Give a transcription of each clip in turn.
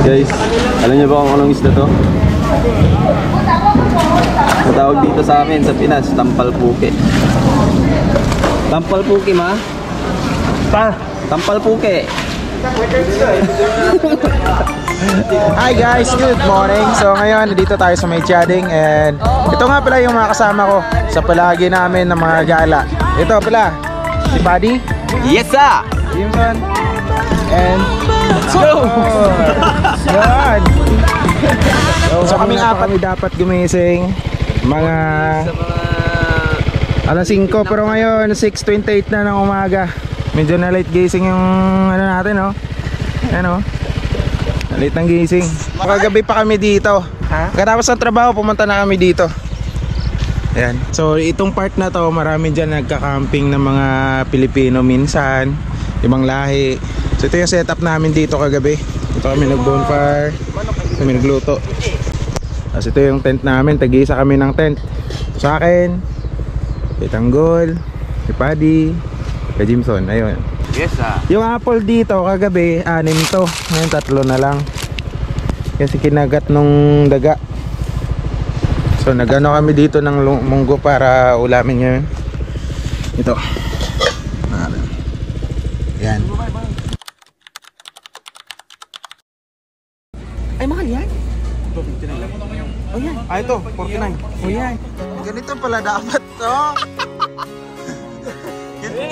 Guys, alam niyo ba kung anong isda to? Matawag dito sa amin sa Pinas, tampal puke. Tampal puke ma? Tampal puke. Hi guys, good morning. So ngayon, dito tayo sa May Chading. And ito nga pala yung mga kasama ko sa palagi namin ng mga gala. Ito pala, si Buddy. Yes sir! Jimson. And let's go! Yan! So kaming apat dapat gumising mga alas 5, pero ngayon 6:28 na ng umaga. Medyo na late gising yung ano natin, oh. Ano? Late ng gising. Kagabi pa kami dito. Katapos ng trabaho, pumunta na kami dito. Ayan. So itong part na to, marami dyan nagka-camping ng mga Pilipino minsan, ibang lahi. So ito yung setup namin dito kagabi. Ito kami nag-bonfire, kami nagluto. Tapos ito yung tent namin, tag-isa kami ng tent. Sa akin, kay Tanggol, si Paddy, kay Jimson, ayun. Yes sir. Yung apple dito kagabi, 6 to. Ngayon 3 na lang. Kasi kinagat nung daga. So nagano kami dito ng munggo para ulamin ngayon. Ito. Yan. Ay, mahal yan? Oh yan. Ah, ito, 49. Oh yan. Ganito pala dapat to.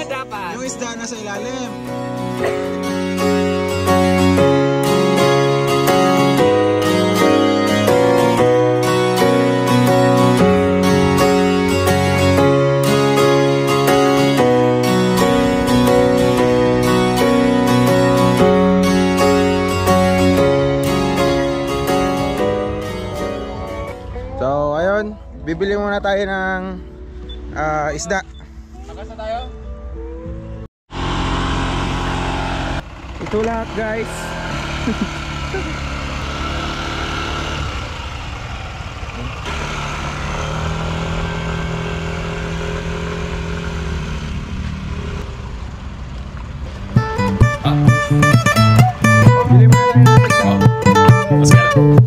Dapat. Yung isda na sa ilalim. So ayun, bibili muna tayo ng isda. Nakasa tayo? Ito lahat guys. Bili mo na tayo ng isda. Let's get it.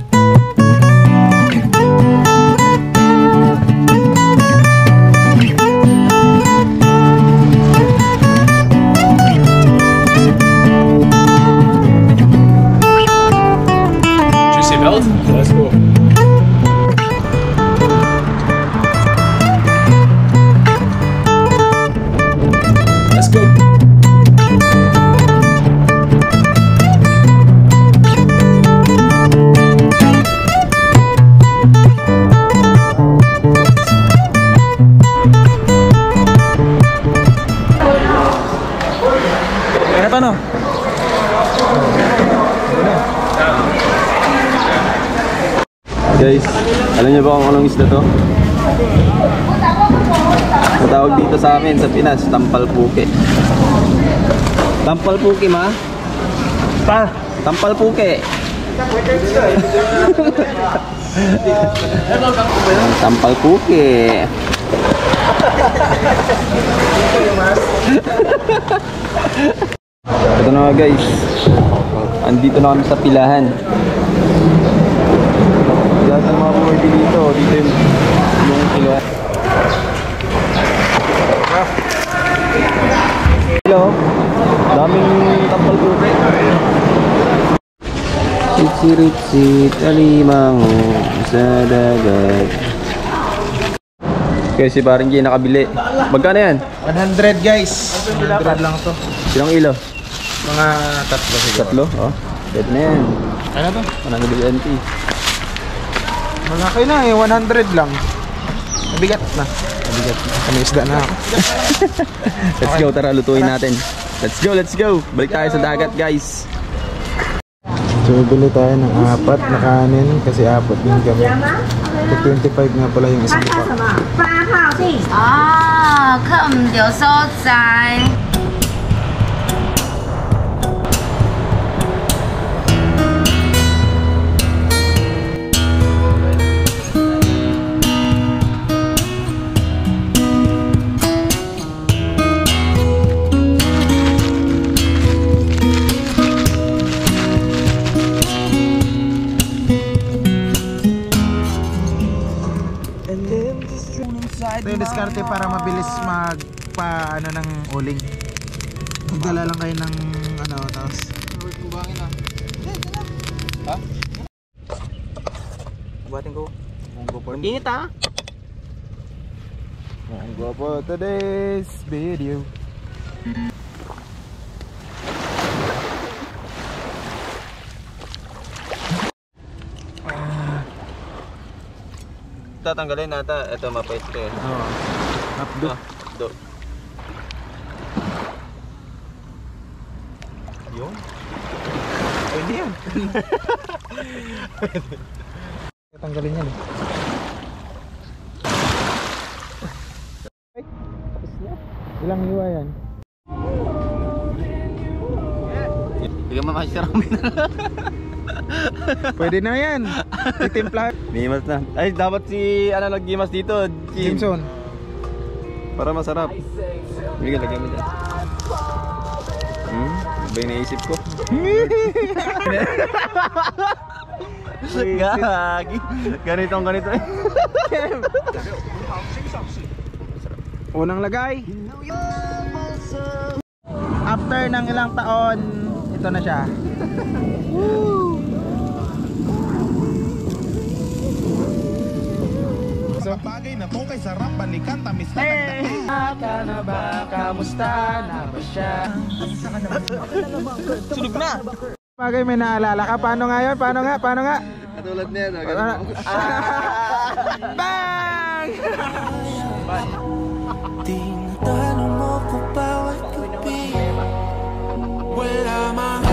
Let's go. Let's go. Ano no? Guys, alam niyo ba kung anong isda to? Matawag dito sa amin sa Pinas, tampal puke. Tampal puke ma? Tampal puke. Tampal puke. Ito na guys. Andito na kami sa pilahan. Lahat ng mga pumili dito yung kiloan. Hello, daming tampal puke. Ritsi-ritsi, alimango sa dagat. Okay, si Paring J nakabili. Magkano yan? 100 guys. 100 lang to. Ilang ilo? Mga 3 siguro. 3? Oh, dead na yan. Ano to? 100 NT. Malaki na eh, 100 lang. Mabigat na. Mabigat na. Kami isda na ako. Let's go, tara lutuin natin. Let's go, let's go. Balik tayo sa dagat guys. So bili tayo ng 4 na kanin kasi 4 din kami. 25 nga pala yung isang lupa. 客唔到所在。diskarte para mabilis ano ng uling. Magdala lang kayo ng ano, tapos Kubangin ah. Ha? Buhatin ko. Monggo po. Init ha? Monggo po today's video. Tatanggalin nata. Ito mapait ko eh. Oo. Updo. Do. Yun. Pwede yan. Tanggalin yan eh. Ilang hiwa yan? Bigyan mo makasiramin na. Pwede na yan. Titimpla. Nimas na. Ay, dapat si ano nag-gimas dito. Jimson. Para masarap. Bigyan, lagyan mo dyan. Iba yung naisip ko. Gagi. Ganitong ganito eh. Unang lagay. After ng ilang taon, ito na siya. Bagay na to kay sarap balikan tamis na Ka na ba? Kamusta na ba siya? Sunog na. Bagay may naalala ka. Paano nga yun? Paano nga? Paano nga? Katulad niya. Bang! Tinatanong mo ko bawat gabi. Wala mang